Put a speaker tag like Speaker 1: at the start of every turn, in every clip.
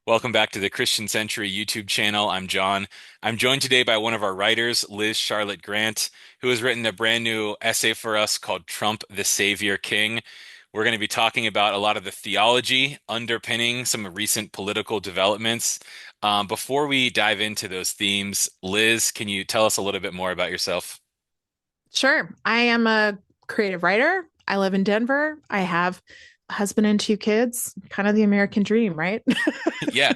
Speaker 1: Welcome back to the Christian Century YouTube channel. I'm John. I'm joined today by one of our writers, Liz Charlotte Grant, who has written a brand new essay for us called Trump, the Savior King. We're going to be talking about a lot of the theology underpinning some recent political developments. Before we dive into those themes, Liz, can you tell us a little bit more about yourself?
Speaker 2: Sure. I am a creative writer. I live in Denver. I have a husband and two kids, kind of the American dream, right?
Speaker 1: Yeah,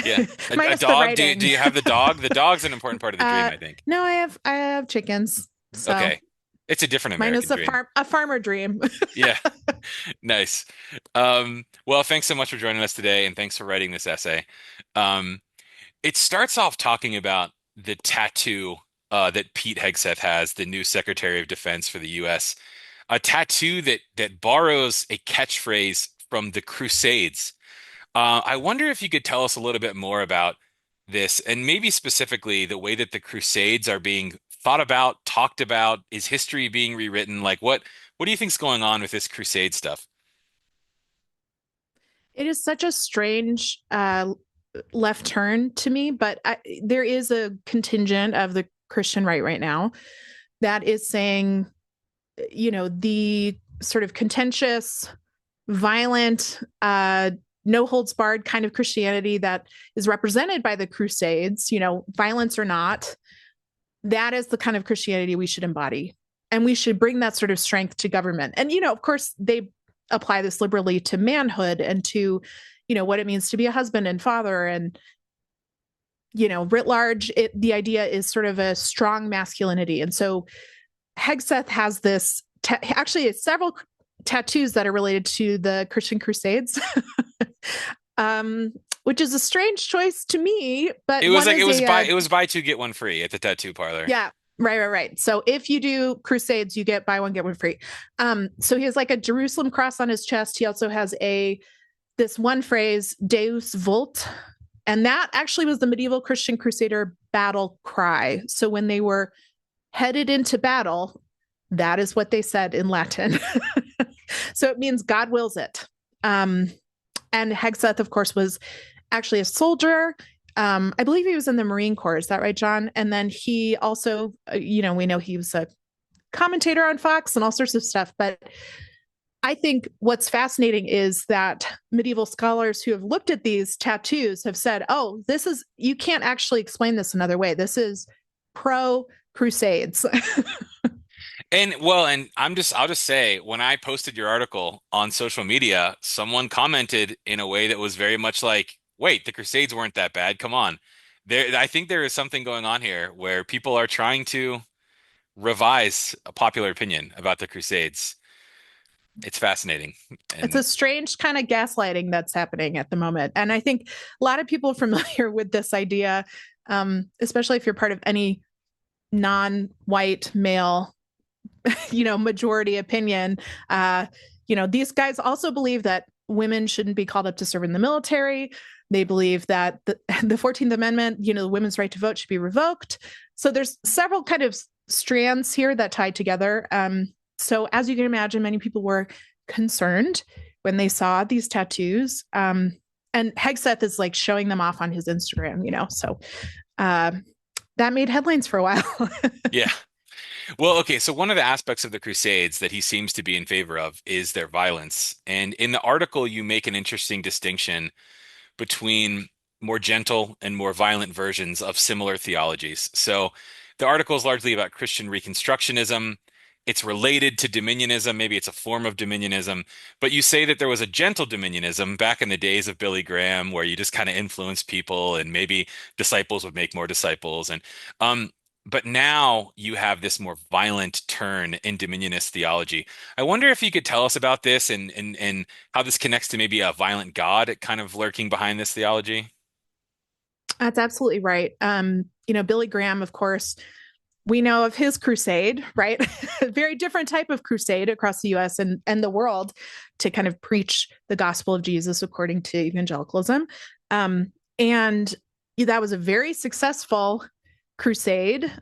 Speaker 1: yeah. A
Speaker 2: Minus the
Speaker 1: dog? Do
Speaker 2: writing.
Speaker 1: you have the dog? The dog's an important part of the dream,
Speaker 2: Uh,
Speaker 1: I think.
Speaker 2: no, I have chickens. So
Speaker 1: Okay. It's a different
Speaker 2: minus
Speaker 1: American
Speaker 2: a
Speaker 1: dream.
Speaker 2: farmer dream.
Speaker 1: Yeah. Nice. Well, thanks so much for joining us today, and thanks for writing this essay. Um, it starts off talking about the tattoo that Pete Hegseth has, the new Secretary of Defense for the U.S. A tattoo that borrows a catchphrase from the Crusades. I wonder if you could tell us a little bit more about this, and maybe specifically the way that the Crusades are being thought about, talked about. Is history being rewritten? Like, what do you think's going on with this Crusade stuff?
Speaker 2: It is such a strange left turn to me, but there is a contingent of the Christian right now that is saying, the sort of contentious, violent, no holds barred kind of Christianity that is represented by the Crusades, violence or not, that is the kind of Christianity we should embody. And we should bring that sort of strength to government. And, of course, they apply this liberally to manhood and to, what it means to be a husband and father. And, writ large, the idea is sort of a strong masculinity. And so Hegseth has this, actually, it's several tattoos that are related to the Christian Crusades, um, which is a strange choice to me. But
Speaker 1: It was
Speaker 2: one
Speaker 1: like
Speaker 2: is
Speaker 1: it was buy two get one free at the tattoo parlor.
Speaker 2: yeah, right. So if you do Crusades, you get buy one get one free. So he has like a Jerusalem cross on his chest. He also has this one phrase, Deus Vult, and that actually was the medieval Christian Crusader battle cry. So when they were headed into battle, that is what they said in Latin. So it means God wills it. And Hegseth, of course, was actually a soldier. I believe he was in the Marine Corps. Is that right, John? And then he also, we know he was a commentator on Fox and all sorts of stuff. But I think what's fascinating is that medieval scholars who have looked at these tattoos have said, oh, you can't actually explain this another way. This is pro Crusades.
Speaker 1: And I'll just say, when I posted your article on social media, someone commented in a way that was very much like, wait, the Crusades weren't that bad. Come on. I think there is something going on here where people are trying to revise a popular opinion about the Crusades. It's fascinating.
Speaker 2: It's a
Speaker 1: And
Speaker 2: strange kind of gaslighting that's happening at the moment. And I think a lot of people are familiar with this idea, especially if you're part of any non-white male, majority opinion. These guys also believe that women shouldn't be called up to serve in the military. They believe that the 14th Amendment, the women's right to vote should be revoked. So there's several kind of strands here that tie together. So as you can imagine, many people were concerned when they saw these tattoos. And Hegseth is like showing them off on his Instagram, so uh, that made headlines for a while.
Speaker 1: yeah. Well, okay, so one of the aspects of the Crusades that he seems to be in favor of is their violence. And in the article, you make an interesting distinction between more gentle and more violent versions of similar theologies. So the article is largely about Christian Reconstructionism. It's related to dominionism. Maybe it's a form of dominionism. But you say that there was a gentle dominionism back in the days of Billy Graham where you just kind of influenced people and maybe disciples would make more disciples. Um, but now you have this more violent turn in dominionist theology. I wonder if you could tell us about this and how this connects to maybe a violent God kind of lurking behind this theology.
Speaker 2: That's absolutely right. Billy Graham, of course, we know of his crusade, right? A very different type of crusade across the US and the world to kind of preach the gospel of Jesus according to evangelicalism. And that was a very successful crusade.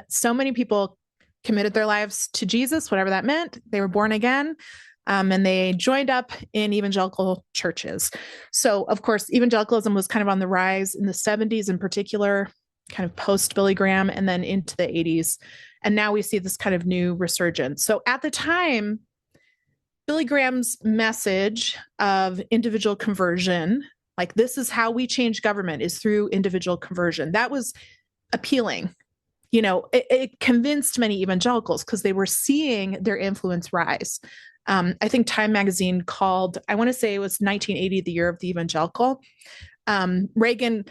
Speaker 2: So many people committed their lives to Jesus, whatever that meant. They were born again. and they joined up in evangelical churches. So, of course, evangelicalism was kind of on the rise in the 70s in particular, kind of post Billy Graham, and then into the 80s. And now we see this kind of new resurgence. So, at the time, Billy Graham's message of individual conversion, like this is how we change government, is through individual conversion. That was appealing. It convinced many evangelicals because they were seeing their influence rise. I think Time magazine called, I want to say it was 1980, the year of the evangelical. Reagan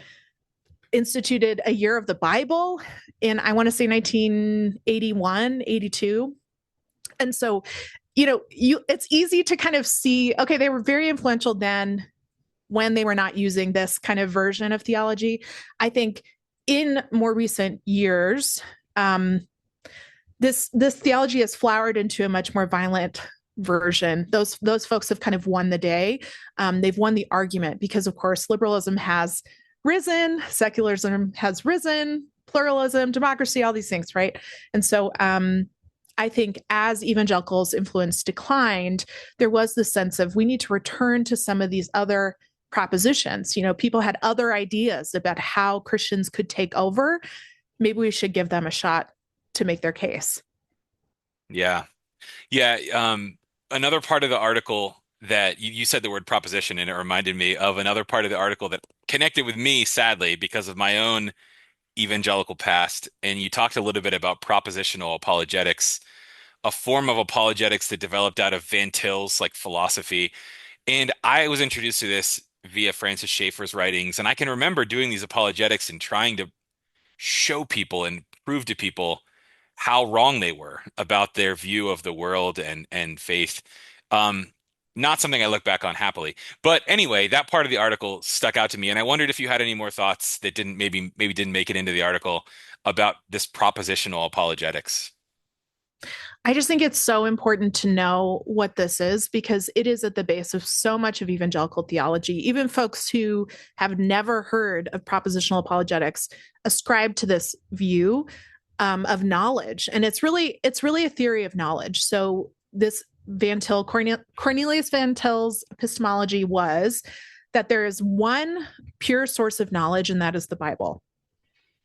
Speaker 2: instituted a year of the Bible in, I want to say 1981, 82. And so, it's easy to kind of see, okay, they were very influential then when they were not using this kind of version of theology. I think in more recent years, this theology has flowered into a much more violent version. Those folks have kind of won the day. They've won the argument because, of course, liberalism has risen, secularism has risen, pluralism, democracy, all these things, right? And so I think as evangelicals' influence declined, there was this sense of we need to return to some of these other propositions. People had other ideas about how Christians could take over. Maybe we should give them a shot to make their case.
Speaker 1: Yeah. Yeah. Another part of the article that you said the word proposition, and it reminded me of another part of the article that connected with me, sadly, because of my own evangelical past. And you talked a little bit about propositional apologetics, a form of apologetics that developed out of Van Til's like philosophy. And I was introduced to this via Francis Schaeffer's writings. And I can remember doing these apologetics and trying to show people and prove to people how wrong they were about their view of the world and faith. Um, Not something I look back on happily. But anyway, that part of the article stuck out to me, and I wondered if you had any more thoughts that didn't maybe didn't make it into the article about this propositional apologetics.
Speaker 2: I just think it's so important to know what this is because it is at the base of so much of evangelical theology. Even folks who have never heard of propositional apologetics ascribe to this view of knowledge, and it's really a theory of knowledge. So this Cornelius Van Til's epistemology was that there is one pure source of knowledge, and that is the Bible.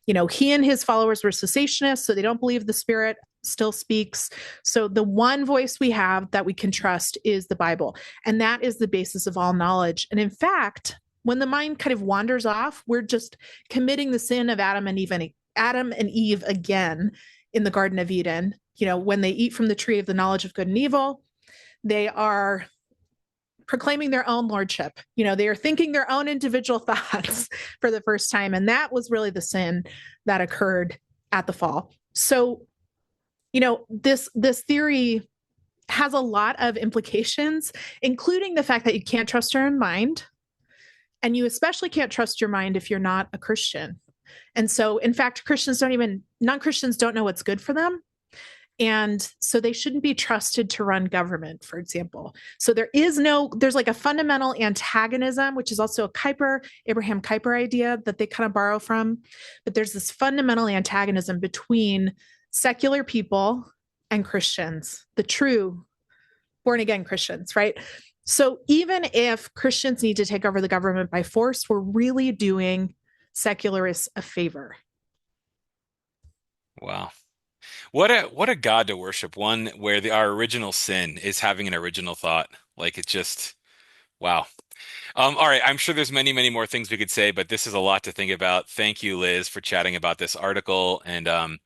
Speaker 2: He and his followers were cessationists, so they don't believe the Spirit still speaks. So the one voice we have that we can trust is the Bible. And that is the basis of all knowledge. And in fact, when the mind kind of wanders off, we're just committing the sin of Adam and Eve again in the Garden of Eden. When they eat from the tree of the knowledge of good and evil, they are proclaiming their own lordship. They are thinking their own individual thoughts for the first time. And that was really the sin that occurred at the fall. So, this theory has a lot of implications, including the fact that you can't trust your own mind. And you especially can't trust your mind if you're not a Christian. And so, in fact, non-Christians don't know what's good for them. And so they shouldn't be trusted to run government, for example. So there's like a fundamental antagonism, which is also a Abraham Kuyper idea that they kind of borrow from. But there's this fundamental antagonism between secular people and Christians, the true born again Christians, right? So even if Christians need to take over the government by force, we're really doing secularists a favor.
Speaker 1: Wow. What a God to worship, one where our original sin is having an original thought. Like it's just wow. All right, I'm sure there's many more things we could say, but this is a lot to think about. Thank you, Liz, for chatting about this article. And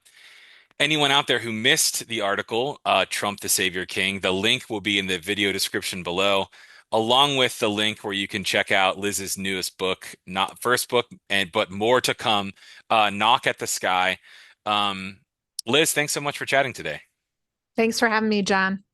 Speaker 1: anyone out there who missed the article, Trump the Savior King, the link will be in the video description below, along with the link where you can check out Liz's newest book, not first book, but more to come, Knock at the Sky. Um, Liz, thanks so much for chatting today.
Speaker 2: Thanks for having me, John.